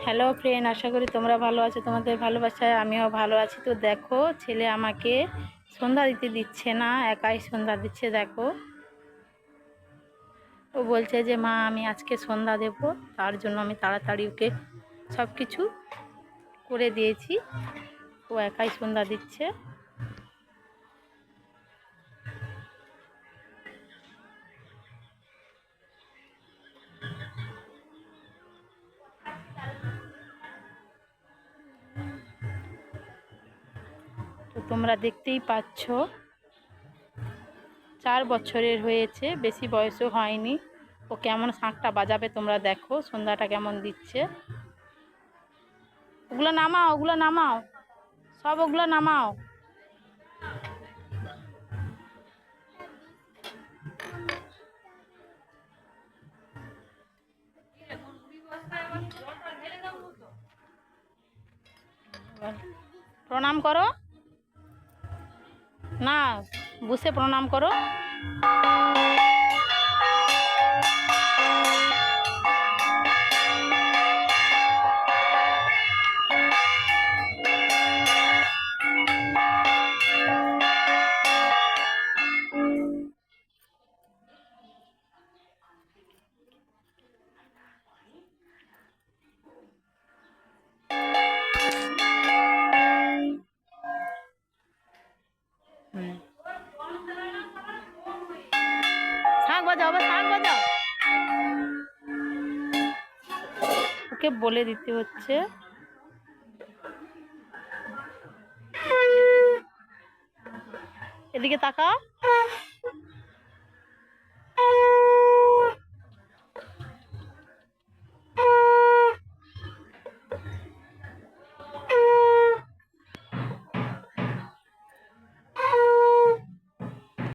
Hello friend, আশা করি তোমরা ভালো আছো। তোমাদের ভালোবাসায় আমিও ভালো আছি। তো দেখো, ছেলে আমাকে সন্ধ্যা দিতে দিচ্ছে না, একাই সন্ধ্যা দিচ্ছে। দেখো, ও বলছে যে মা আমি আজকে সন্ধ্যা দেব, তার জন্য আমি তাড়াতাড়ি ওকে সব কিছু করে দিয়েছি। ও একাই সন্ধ্যা দিচ্ছে। তো তোমরা দেখতেই পাচ্ছ, 4 বছরের হয়েছে, বেশি বয়সও হয়নি। ও কেমন শাঁখটা বাজাবে তোমরা দেখো, সন্ধ্যাটা কেমন দিচ্ছে। ওগুলো নামাও, ওগুলো নামাও, সব ওগুলো নামাও। প্রণাম করো না, বসে প্রণাম করো। শাঁখ বাজাও, আবার শাঁখ বাজাও। ওকে বলে দিতে হচ্ছে। এদিকে তাকাও।